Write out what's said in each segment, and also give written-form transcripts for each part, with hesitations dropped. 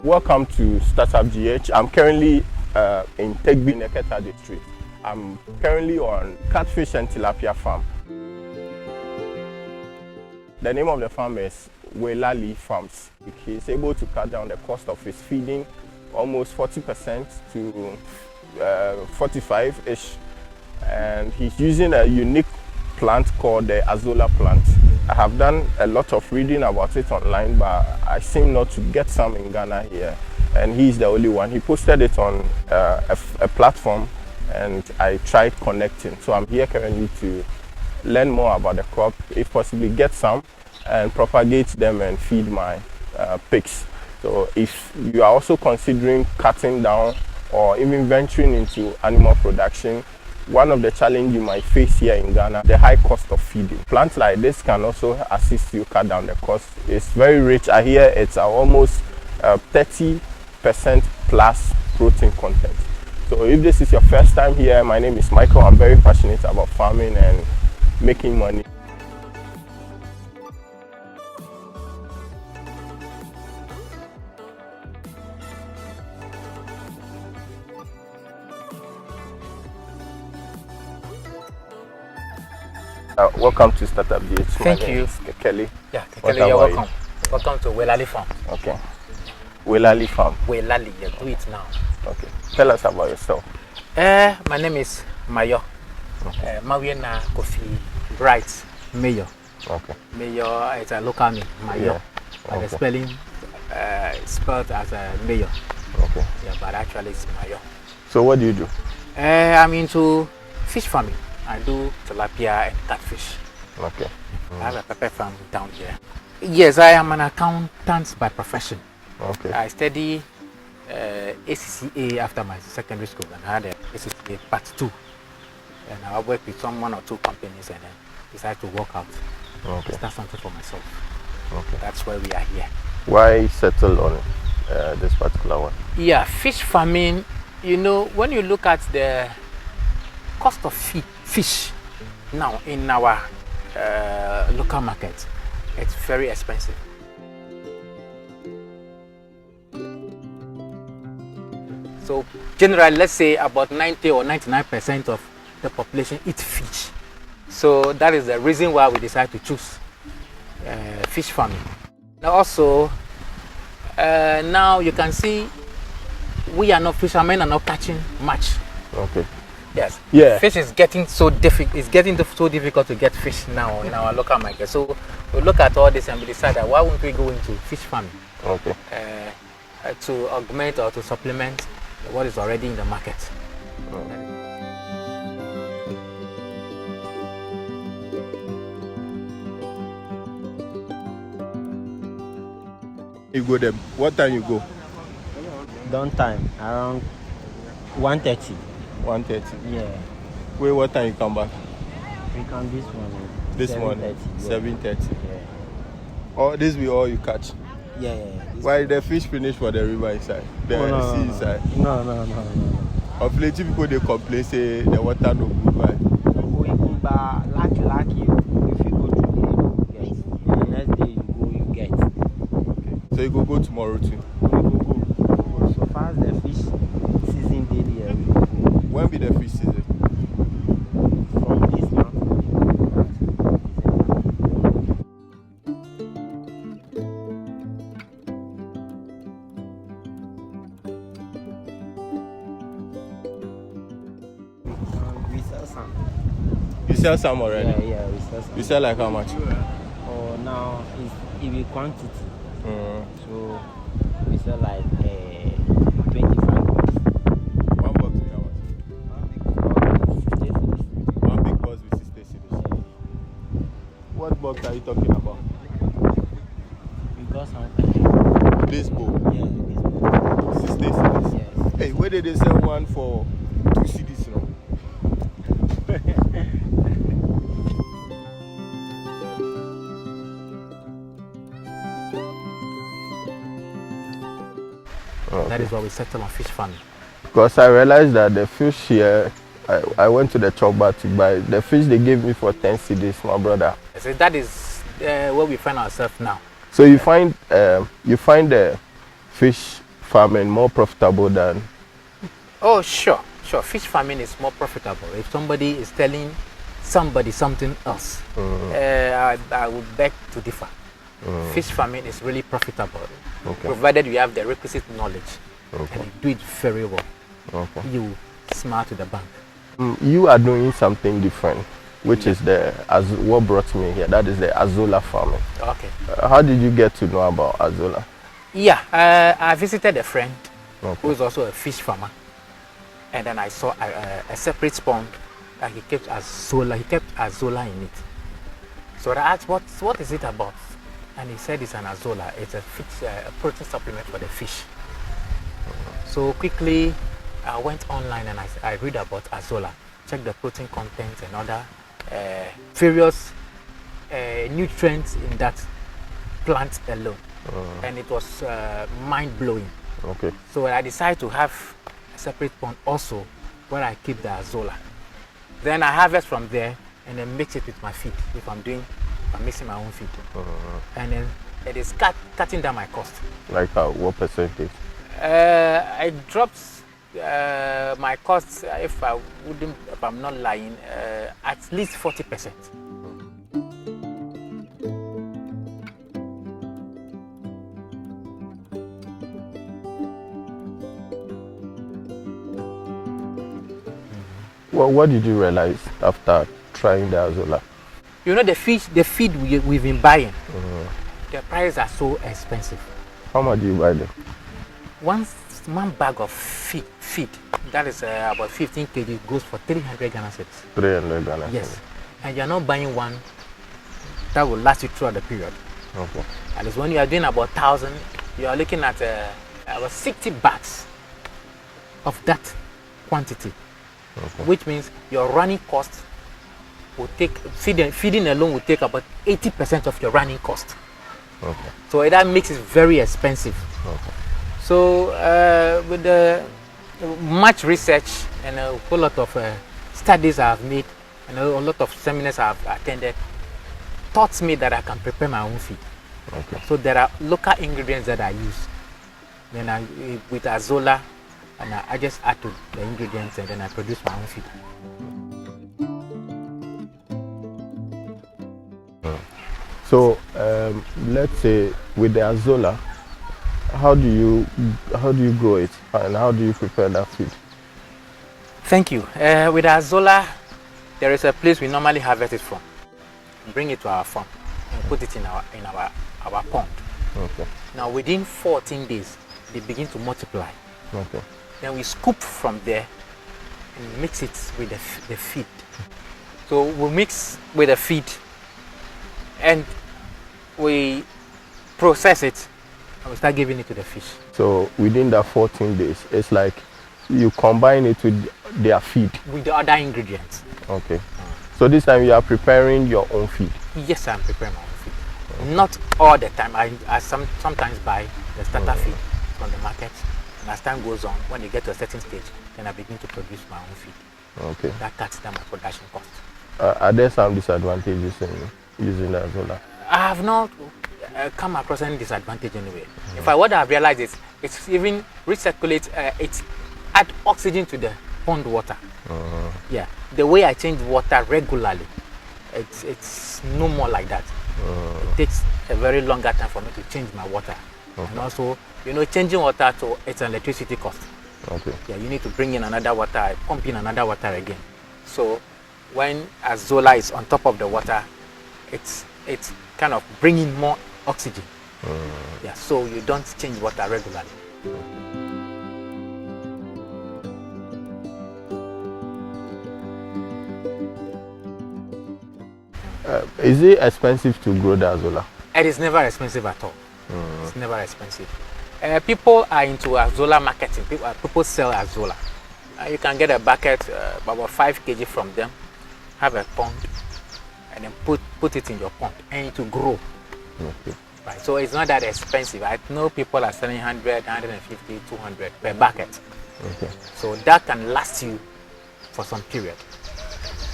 Welcome to StartupGh. I'm currently in Neketa district. I'm currently on Catfish and Tilapia farm. The name of the farm is Welali Farms. He's able to cut down the cost of his feeding almost 40% to 45-ish. And he's using a unique plant called the Azolla plant. I have done a lot of reading about it online, but I seem not to get some in Ghana here. And he's the only one. He posted it on a platform, and I tried connecting. So I'm here currently to learn more about the crop, if possibly get some and propagate them and feed my pigs. So if you are also considering cutting down or even venturing into animal production, one of the challenges you might face here in Ghana, the high cost of feeding. Plants like this can also assist you cut down the cost. It's very rich. I hear it's almost 30% plus protein content. So if this is your first time here, my name is Michael. I'm very passionate about farming and making money. Welcome to StartupGh. Thank you. Kelly. Yeah, Kelly, you're welcome. Welcome to Welali Farm. Okay. Welali Farm. Welali, you do it now. Okay. Tell us about yourself. My name is Mayo. Mawiena Kofi Bright Mayo. Okay. Mayo is a local name, Mayo. Yeah. But the spelling spelled as a Mayo. Okay. Yeah, but actually it's Mayo. So what do you do? I'm into fish farming. I do tilapia and catfish. Okay. I have a pepper farm down here. Yes, I am an accountant by profession. Okay. I study ACCA after my secondary school, and I had a ACCA part 2. And I worked with one or two companies and then decided to work out. Okay. Start something for myself. Okay. That's why we are here. Why settle on this particular one? Yeah, fish farming, you know, when you look at the cost of fish now in our local market, it's very expensive. So generally, let's say about 90 or 99% of the population eat fish. So that is the reason why we decided to choose fish farming. Now also, now you can see we are not fishermen, are not catching much. Okay. Yes. Yeah. Fish is getting so difficult. It's getting so difficult to get fish now in our local market. So we look at all this and we decided why wouldn't we go into fish farming? Okay. To augment or to supplement what is already in the market. You go there. What time you go? Dawn time, around 1:30. 1:30. Yeah. Wait, what time you come back? We come this morning. This morning. 7:30. Yeah. Oh, this will all you catch. Yeah. Why the fish finish for the river inside? The sea inside? No. Of late people they complain say the water no good, right? We go by lucky. If you go today, you get. The next day you get. Okay. So you go tomorrow too? We go. So far as the fish season daily, we go. When be the fish season? From this month. We sell some. You sell some already? Yeah, we sell some. You sell like how much? Oh, now it's a quantity. So we sell like 25 bucks. One box is how much? One big box with 60 cedis. What box are you talking about? We got some. This bowl? Yeah, this bowl. 60 cedis. Yes. Hey, where did they sell one for 2 cedis now? That is why we settle on fish farming. Because I realized that the fish here, I went to the chop bar to buy the fish they gave me for 10 cedis, my brother. So that is where we find ourselves now. So you find the fish farming more profitable than? Oh, sure. Fish farming is more profitable. If somebody is telling somebody something else, I would beg to differ. Fish farming is really profitable, provided you have the requisite knowledge and you do it very well. You smart to the bank. You are doing something different, which is what brought me here. That is the Azolla farming. Okay. How did you get to know about Azolla? Yeah, I visited a friend who is also a fish farmer, and then I saw a separate pond that he kept Azolla. He kept Azolla in it. So I asked, what is it about? And he said it's an Azolla. It's a protein supplement for the fish. So quickly, I went online and I read about Azolla, checked the protein content and other various nutrients in that plant alone. And it was mind-blowing. Okay. So I decided to have a separate pond also where I keep the Azolla. Then I harvest from there and then mix it with my feed if I'm mixing my own feed. And then it is cutting down my cost. Like what percentage? I dropped my costs, if I'm not lying, at least 40%. Well, what did you realize after trying the Azolla? You know, the feed we've been buying, the prices are so expensive. How much do you buy them? One bag of feed, that is about 15 kg, goes for 300 Ghana cedis. 300 Ghana cedis. Yes. And you're not buying one that will last you throughout the period. Okay. At least when you are doing about 1,000, you are looking at about 60 bags of that quantity. Which means your running cost will take, feeding alone will take about 80% of your running cost. So that makes it very expensive. So with the much research and a whole lot of studies I've made and a lot of seminars I've attended, taught me that I can prepare my own feed. So there are local ingredients that I use. Then with Azolla, and I just add to the ingredients and then I produce my own feed. So let's say with the Azolla, how do you grow it and how do you prepare that feed? Thank you. With Azolla, there is a place we normally harvest it from. Bring it to our farm and put it in our pond. Now within 14 days, they begin to multiply. Then we scoop from there and mix it with the feed. So we mix with the feed and we process it and we start giving it to the fish. So within that 14 days, it's like you combine it with their feed? With the other ingredients. So this time you are preparing your own feed? Yes, I'm preparing my own feed. Not all the time. I sometimes buy the starter feed from the market. And as time goes on, when you get to a certain stage, then I begin to produce my own feed. That cuts down my production cost. Are there some disadvantages in using the Azolla? I have not come across any disadvantage anyway. In fact, what I've realized is it's even recirculate, it add oxygen to the pond water. Yeah, the way I change water regularly, it's no more like that. It takes a very longer time for me to change my water. And also, you know, changing water to it's an electricity cost. Yeah, you need to bring in another water, pump in another water again. So when Azolla is on top of the water, it's kind of bringing more oxygen. Yeah, so you don't change water regularly. Is it expensive to grow the Azolla? It is never expensive at all. It's never expensive. People are into Azolla marketing. People sell Azolla. You can get a bucket, about 5 kg from them, have a pond, and then put it in your pond, and it will grow. Okay. Right. So it's not that expensive. I know people are selling 100, 150, 200 per bucket. Okay. So that can last you for some period.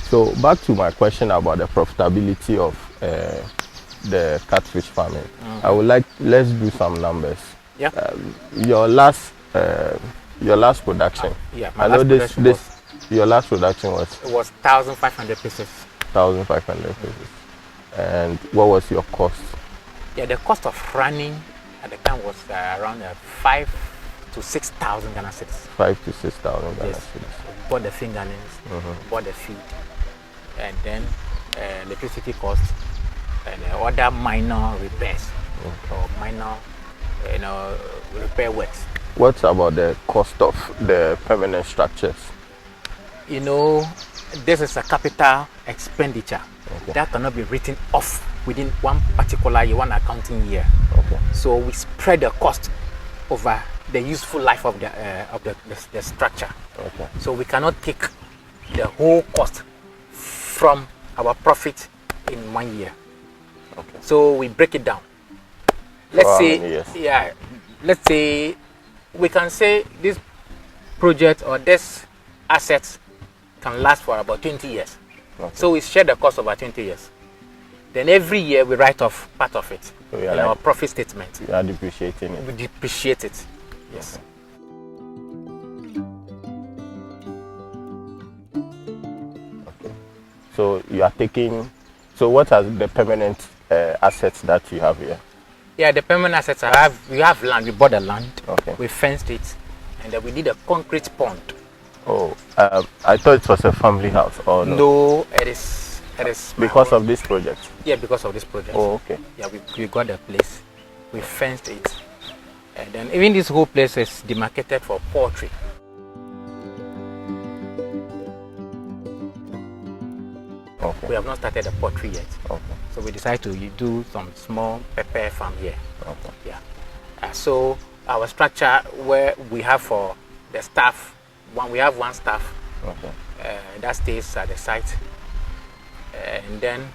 So back to my question about the profitability of the catfish farming. I would like, let's do some numbers. Yeah. Your last production. Yeah. I know your last production was. It was 1,500 pieces. 1,500 pieces. And what was your cost? Yeah, the cost of running at the time was around 5,000 to 6,000 Ghana cedis. 5,000 to 6,000 Ghana Yes. cedis. Bought the fingerlings, bought the feed, and then electricity cost, and other minor repairs or minor, repair works. What about the cost of the permanent structures? This is a capital expenditure that cannot be written off within one particular year, one accounting year. Okay. So we spread the cost over the useful life of the structure. Okay. So we cannot take the whole cost from our profit in 1 year. Okay. So we break it down. Let's say we can say this project or this asset can last for about 20 years. Okay. So we share the cost over 20 years. Then every year we write off part of it in our profit statement. We are depreciating it. We depreciate it. Yes. Okay. So you are taking. So what are the permanent assets that you have here? Yeah, the permanent assets we have land. We bought the land. Okay. We fenced it, and then we did a concrete pond. Oh, I thought it was a family house. Or no? No, it is Because of this project. Yeah, because of this project. Oh, okay. Yeah, we got the place. We fenced it, and then even this whole place is demarcated for poultry. Okay. We have not started the poultry yet. Okay. So we decided to do some small pepper farm here. Okay. Yeah. So our structure where we have for the staff, we have one staff Okay. that stays at the site, and then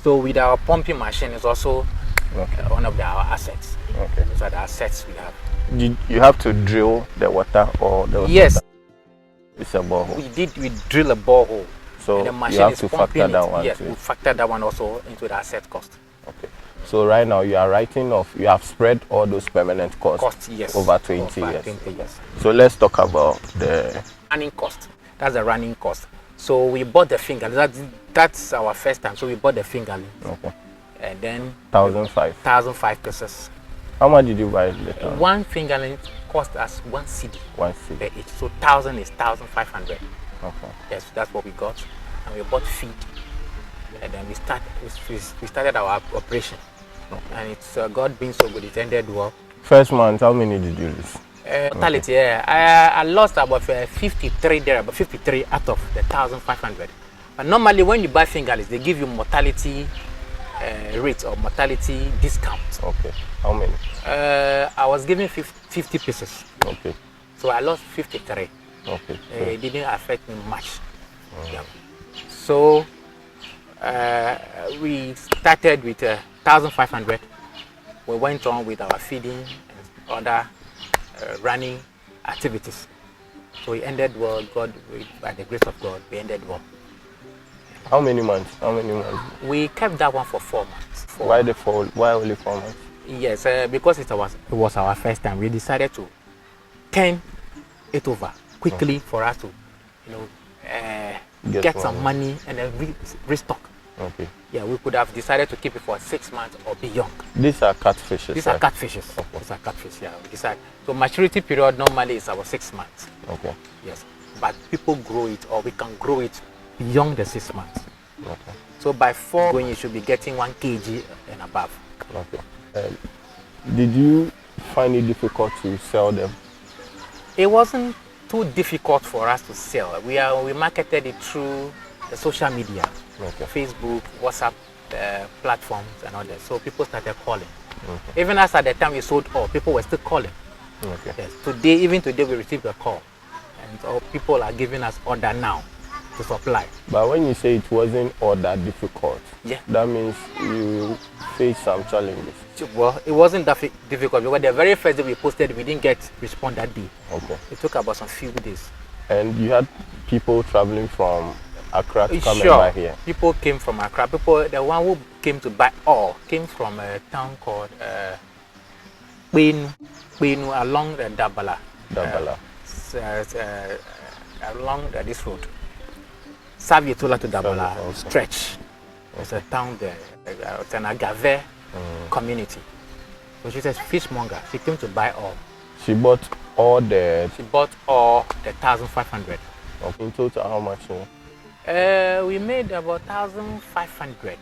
so with our pumping machine is also one of our assets. Okay. Those are the assets we have. Did you have to drill the water or the Yes. It's a borehole. We drill a borehole. So and the machine you have is to pumping factor that it. one Yes, too. we factor that one also into the asset cost. Okay. So right now you are writing off. You have spread all those permanent costs Yes. over 20 Over years. 20 years. So let's talk about the Running cost. That's the running cost. So we bought the fingerling. That's our first time. So we bought the fingerling. Okay. And then 1,500. 1,005 pesos. How much did you buy it later? One fingerling cost us 1 cedi 1 per cedi. each. So 1,000 is 1,500. Okay. Yes, that's what we got. And we bought feed. And then we started our operation. Okay. And it's God being so good, it ended well. First month, how many did you lose? Mortality, yeah. I lost about 53 there, about 53 out of the 1,500. But normally when you buy fingerlings, they give you mortality rate or mortality discount. Okay. How many? I was given 50 pieces. Okay. So I lost 53. Okay. It didn't affect me much. Yeah. So we started with 1,500. We went on with our feeding and other running activities. So we ended well. By the grace of God, we ended well. How many months? We kept that one for 4 months. Why only 4 months? Yes, because it was our first time. We decided to turn it over quickly for us to, get some money and then restock. Okay. Yeah, we could have decided to keep it for 6 months or beyond. These are catfishes. These are catfishes. Okay. These are catfish. Yeah, we decide. So maturity period normally is about 6 months. Okay. Yes, but people grow it, or we can grow it beyond the 6 months. Okay. So by 4, when you should be getting 1 kg and above. Okay. Did you find it difficult to sell them? It wasn't too difficult for us to sell. We marketed it through the social media, Okay. Facebook, WhatsApp platforms, and all that. So people started calling. Okay. Even as at the time we sold all, people were still calling. Okay. Yes. Today, even today, we received a call, and so people are giving us order now to supply. But when you say it wasn't all that difficult, Yeah. that means you faced some challenges. Well, it wasn't that difficult because the very first day we posted, we didn't get response that day. Okay. It took about some few days. And you had people traveling from Accra to come and Sure. buy here. People came from Accra. People, the one who came to buy all came from a town called Benu along the Dabala. Dabala. Along this road. Savietola to Dabala Okay. stretch. It's a town there. It's an agave community. So she's a fishmonger. She came to buy all. She bought all the. She bought all the 1,500. Okay. In total, how much? We made about 1,500.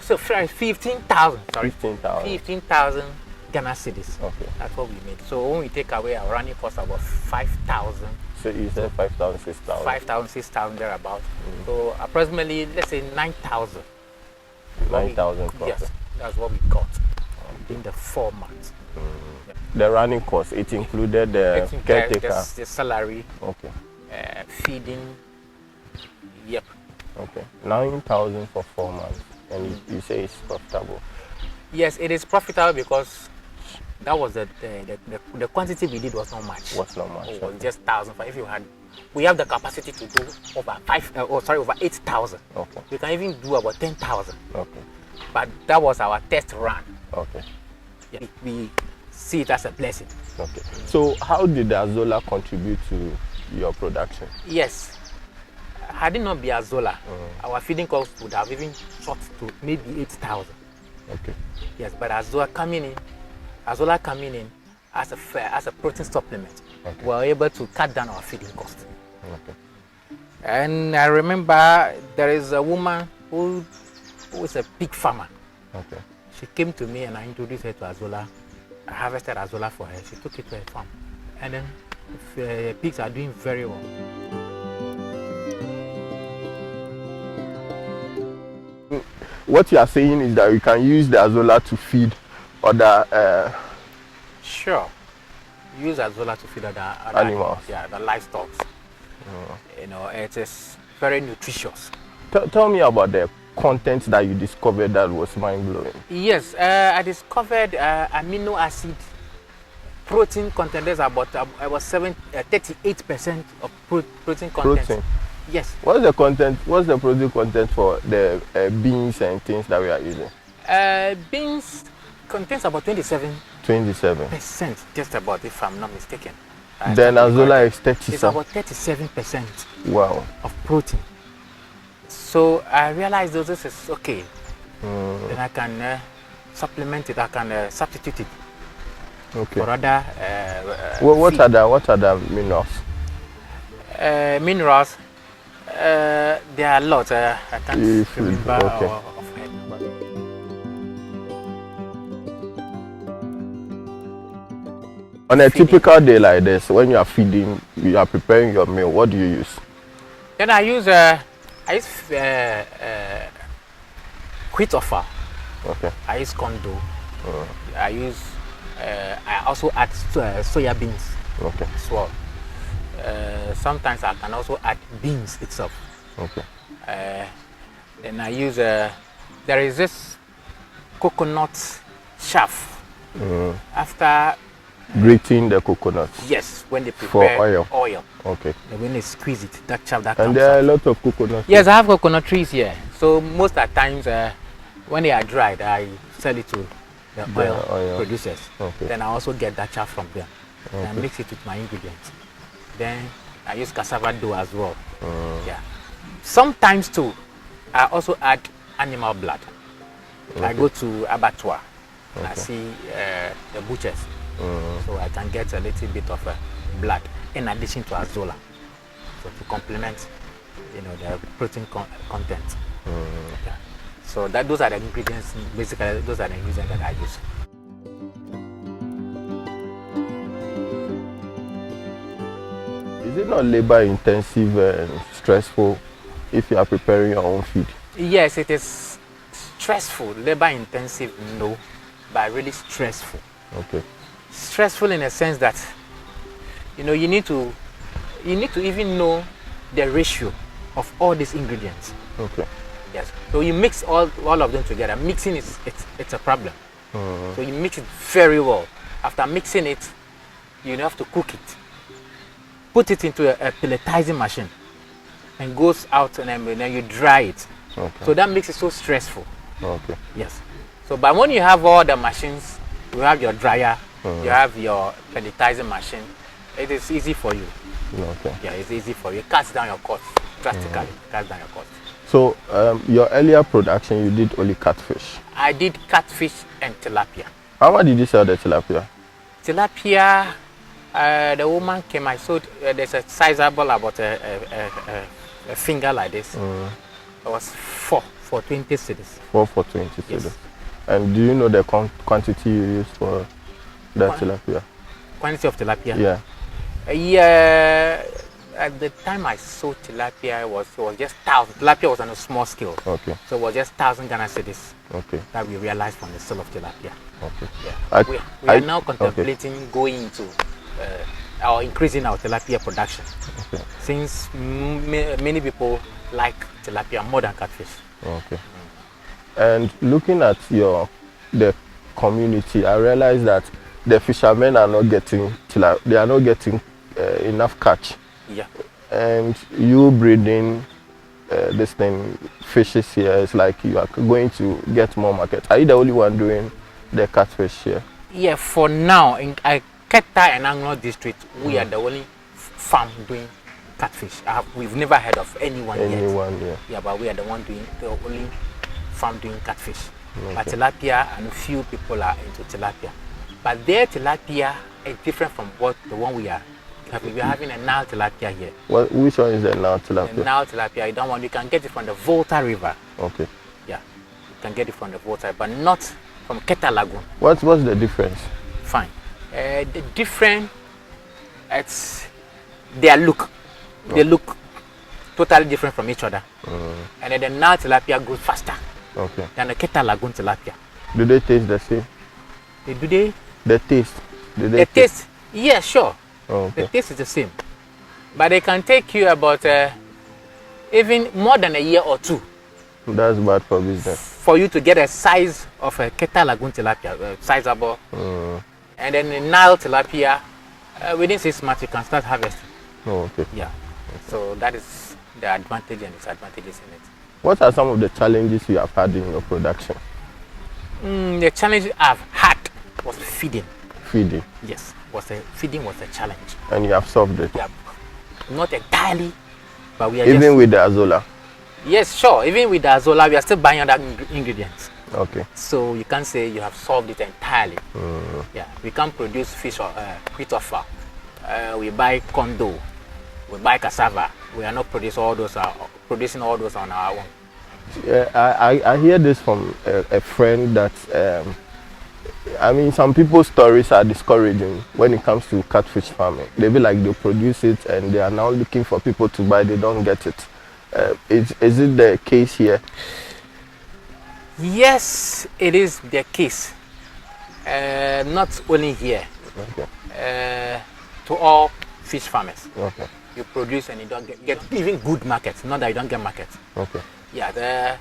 So 15,000. Sorry, 15,000. 15,000 Ghana cedis. Okay. That's what we made. So when we take away our running cost, about 5,000. So you said 5,000, 6,000. 5,000, 6,000 thereabout. So approximately, let's say 9,000. 9,000 profit. Yes, that's what we got in the 4 months. The running cost, it included the caretaker. The salary, Okay. feeding. Yep. Okay. 9,000 for 4 months. And you say it's profitable. Yes, it is profitable because that was the quantity we did was not much. What's not much? It was just 1,000. But if you had, we have the capacity to do over over 8,000. Okay. We can even do about 10,000. Okay. But that was our test run. Okay. Yeah, we see it as a blessing. Okay. So how did Azolla contribute to your production? Yes. Had it not been Azolla, our feeding cost would have even shot to maybe 8,000. Okay. Yes, but Azolla coming in as a protein supplement, Okay. we were able to cut down our feeding cost. Okay. And I remember there is a woman who is a pig farmer. Okay. She came to me and I introduced her to Azolla. I harvested Azolla for her. She took it to her farm. And then pigs are doing very well. What you are saying is that you can use the Azolla to feed other Sure. Use Azolla to feed other animals. Yeah, the livestock. You know, it is very nutritious. Tell me about the content that you discovered that was mind-blowing. Yes, I discovered amino acid protein content. There's about 38% of protein content. Protein. Yes. What's the content? What's the protein content for the beans and things that we are using? Beans contains about 27%, 27. just about, if I'm not mistaken. Then Azolla is It's 37. about 37% Wow. of protein. So I realized that this is okay. Then I can supplement it. I can substitute it Okay. for other. What feed. are the minerals? Minerals? There are a lot. I can't remember okay. of head. On a typical day like this, when you are feeding, you are preparing your meal, what do you use? Then I use wheat offer. Okay. I use condo. I also add soya beans Okay. as well. Sometimes I can also add beans itself. Okay. Then I use there is this coconut chaff after Grating the coconut. yes, when they prepare oil. Okay. then when they squeeze it, that chaff that And comes there are a out. lot of coconuts. Yes, I have coconut trees here. So most of the times when they are dried, I sell it to the oil producers. Okay. Then I also get that chaff from them. And I mix it with my ingredients. Then I use cassava dough as well. Yeah. Sometimes too, I also add animal blood. I go to abattoir and I see the butchers. So I can get a little bit of blood in addition to Azolla. So to complement, you know, the protein content. Yeah. So those are the ingredients. Basically, those are the ingredients that I use. Is it not labor intensive and stressful if you are preparing your own feed? Yes, it is stressful, labor intensive, no. but really stressful. Okay. Stressful in a sense that, you know, you need to even know the ratio of all these ingredients. Okay. Yes. So you mix all of them together. Mixing it's a problem. So you mix it very well. After mixing it, you have to cook it. Put it into a pelletizing machine, and goes out, and then you dry it. Okay. So that makes it so stressful. Okay. Yes. So, but when you have all the machines, you have your dryer, you have your pelletizing machine, it is easy for you. Okay. Yeah, it's easy for you. It cuts down your costs drastically. Cuts down your costs. So your earlier production, you did only catfish. I did catfish and tilapia. How much did you sell the tilapia? Tilapia, the woman came. I sold. There's a sizable about a finger like this. It was 4 for 20 cedis. 4 for 20 cedis. Yes. And do you know the quantity you used for the tilapia? Quantity of tilapia? Yeah. Yeah. At the time I sold tilapia, it was just 1,000. Tilapia was on a small scale. Okay. So it was just 1,000 Ghana cedis. Okay. That we realized from the sale of tilapia. Okay. Yeah. We are now contemplating going into or increasing our tilapia production. Okay. Since many people like tilapia more than catfish. Okay. And looking at the community, I realized that the fishermen are not getting enough catch. Yeah. And you breeding this thing fishes here, it's like you are going to get more market. Are you the only one doing the catfish here? Yeah, for now in Keta and Anglo district, we are the only farm doing catfish. We've never heard of anyone yet. Yeah. Yeah, but we are the only farm doing catfish. Okay. But tilapia, and a few people are into tilapia. But their tilapia is different from the one we are. We are having a Nile tilapia here. Which one is the Nile tilapia? The Nile tilapia, you can get it from the Volta River. Okay. Yeah, you can get it from the Volta, but not from Keta Lagoon. What's the difference? Fine. The difference, it's their look. Okay. They look totally different from each other. And then the Nile tilapia goes faster than the Keta Lagoon tilapia. Do they taste the same? Do they? The taste. The taste? Yeah, sure. Oh, okay. The taste is the same. But they can take you about even more than a year or 2. That's bad for business. For you to get a size of a Keta Lagoon tilapia, sizable. And then the Nile tilapia, within 6 months you can start harvesting. Oh, okay. Yeah. Okay. So that is the advantage and disadvantages in it. What are some of the challenges you have had in your production? The challenge I've had was feeding. Feeding? Yes. Feeding was a challenge. And you have solved it? Yeah. Not entirely, but we are even with the Azolla? Yes, sure. Even with the Azolla, we are still buying other ingredients. Okay. So you can't say you have solved it entirely. Yeah. We can't produce fish or wheat or flour. We buy corn dough. We buy cassava. We are not producing all those on our own. I hear this from a friend that I mean, some people's stories are discouraging when it comes to catfish farming. They be like they produce it and they are now looking for people to buy. They don't get it. Is it the case here? Yes, it is the case. Not only here. Okay. To all fish farmers. Okay. You produce and you don't get even good markets. Not that you don't get markets. Okay. Yeah,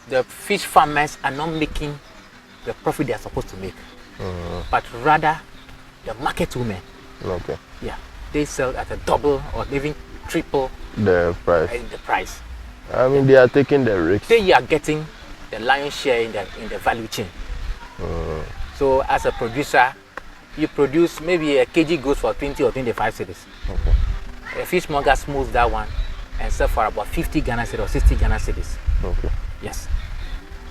the fish farmers are not making the profit they are supposed to make, but rather the market women. Okay. Yeah, they sell at a double or even triple the price. I mean, they are taking the risk. They are getting the lion's share in the value chain. So as a producer, you produce maybe a kg goes for 20 or 25 cedis. Okay. A fishmonger smooths that one and sell for about 50 Ghana cedis or 60 Ghana cedis. Okay. Yes.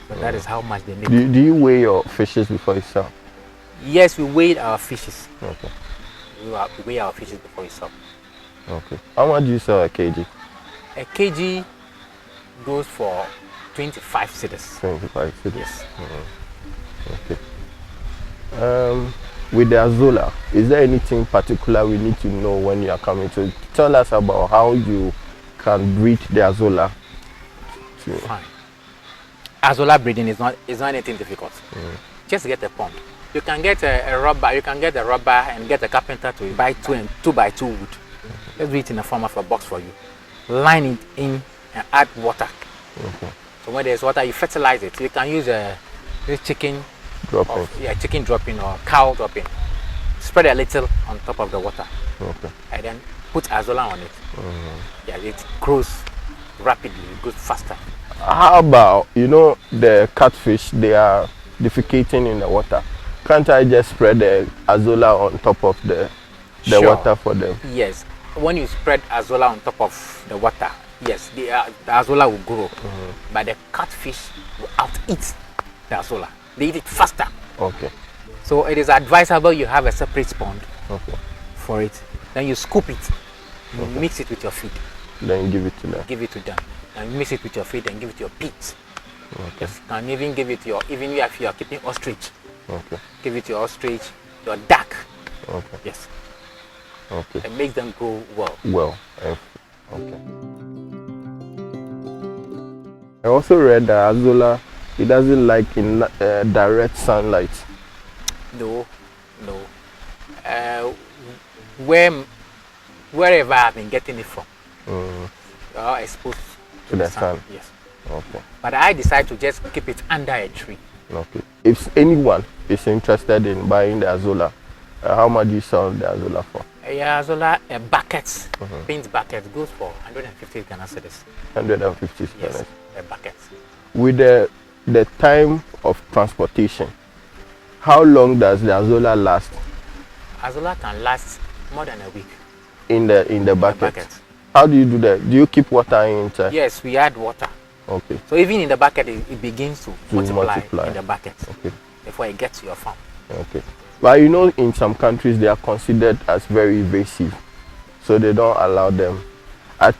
So that is how much they make. Do you weigh your fishes before you sell? Yes, we weigh our fishes. Okay. We weigh our fishes before we sell. Okay. How much do you sell a kg? A kg goes for 25 cedis. 25 cedis. Yes. Okay. With the Azolla, is there anything particular we need to know when you are coming to tell us about how you can breed the Azolla? Fine. Azolla breeding is not anything difficult. just get a pump. You can get a rubber. You can get a rubber and get a carpenter to buy 2x2 wood. Let's do it in the form of a box for you. Line it in and add water. Okay. So when there's water, you fertilize it. You can use this chicken dropping. Chicken dropping or cow dropping. Spread a little on top of the water. Okay. And then put Azolla on it. Yeah, it grows rapidly. It grows faster. How about, you know, the catfish, they are defecating in the water. Can't I just spread the Azolla on top of the Sure. water for them? Yes. When you spread Azolla on top of the water, yes, the Azolla will grow. But the catfish will out-eat the Azolla. They eat it faster. Okay. So it is advisable you have a separate pond Okay. for it. Then you scoop it. You mix it with your feed. Then give it to them. Give it to them. And mix it with your feed and give it to your pigs. Okay. Yes. And even give it to your, even if you are keeping ostrich, Okay. give it to your ostrich, your duck. Okay. Yes. Okay. It makes them grow well. Well. Okay. I also read that Azolla, it doesn't like in direct sunlight. No. Wherever I've been getting it from, you are exposed To the sun. Yes. Okay. But I decided to just keep it under a tree. Okay. If anyone is interested in buying the Azolla, how much do you sell the Azolla for? Yeah, Azolla buckets, paint buckets goes for 150 Ghana cedis. 150 Yes, cedis. a bucket. With the time of transportation, how long does the Azolla last Azolla can last more than a week. in the bucket? Bucket. How do you do that? Do you keep water inside? Yes, we add water. Okay. So even in the bucket, it begins to multiply in the bucket Okay. before it gets to your farm. Okay. But you know, in some countries they are considered as very invasive, so they don't allow them. I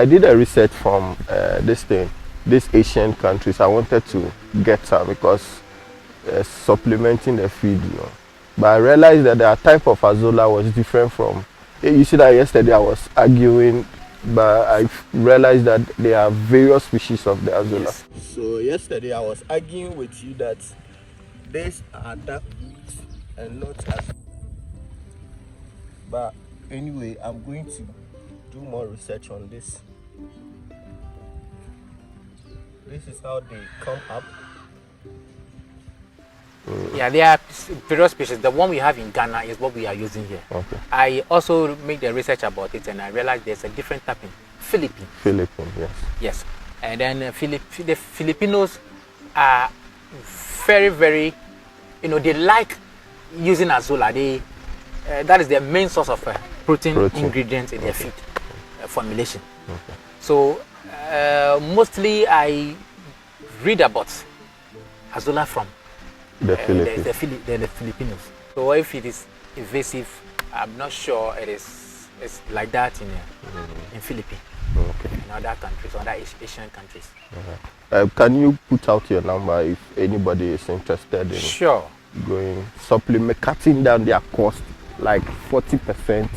did a research from these Asian countries. I wanted to get some because supplementing the feed, you know. But I realized that the type of Azolla was different from. You see that yesterday I was arguing, but I realized that there are various species of the Azolla. Yes. So yesterday I was arguing with you that these are duckweeds and not as. But anyway, I'm going to do more research on this. This is how they come up. Yeah, there are various species. The one we have in Ghana is what we are using here. Okay. I also made the research about it and I realized there's a different type in Philippines. Philippines, yes. Yes. And then the Filipinos are very, very, they like using Azolla. That is their main source of protein ingredients in their feed formulation. Okay. So mostly I read about Azolla from The the Filipinos. So if it is invasive, I'm not sure it's like that in Philippines. Okay. In other countries, other Asian countries. Can you put out your number if anybody is interested in Sure. cutting down their cost like 40%?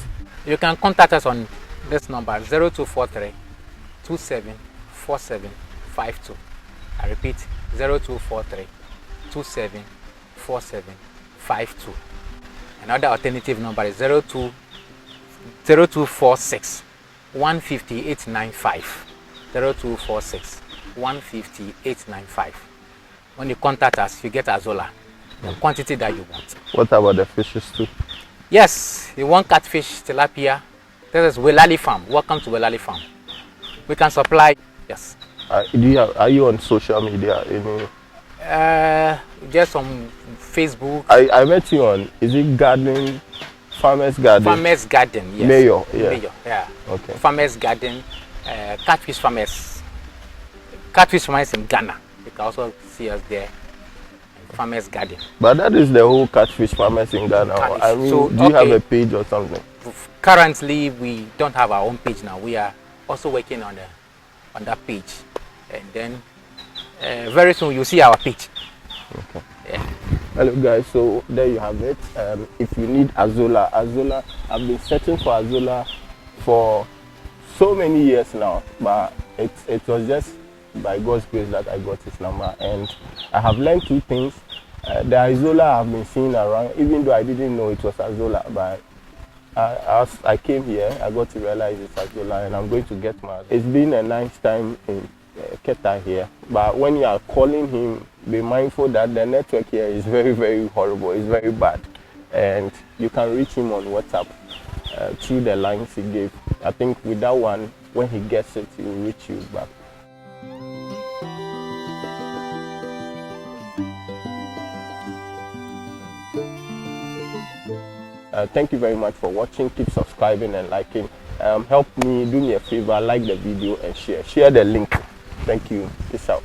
You can contact us on this number 0243 274752. I repeat 0243 274752. Another alternative number is 0246 150895. 0246 150895. When you contact us, you get Azolla, the quantity that you want. What about the fishes too? Yes, you want catfish, tilapia. This is Welali Farm. Welcome to Welali Farm. We can supply. Yes. Are you on social media? Just on Facebook. I met you on, is it garden? Farmer's Garden? Farmer's Garden, yes. Mayor, yeah. Mayor, yeah. Okay. Farmer's Garden, Catfish Farmers. Catfish Farmers in Ghana. You can also see us there. Farmer's Garden. But that is the whole Catfish Farmers in Ghana. I mean, So, do you have a page or something? Currently, we don't have our own page now. We are also working on that page. And then very soon you'll see our page. Okay. Yeah. Hello guys, so there you have it. If you need Azolla, I've been searching for Azolla for so many years now, but it was just by God's grace that I got his number, and I have learned two things. The Azolla I've been seeing around, even though I didn't know it was Azolla, but as I came here, I got to realize it's Azolla, and I'm going to get mine. It's been a nice time in Keta here, but when you are calling him, be mindful that the network here is very, very horrible. It's very bad, and you can reach him on WhatsApp through the lines he gave. I think with that one, when he gets it, he will reach you back. Thank you very much for watching. Keep subscribing and liking. Help me, do me a favor, like the video and share the link. Thank you. Peace out.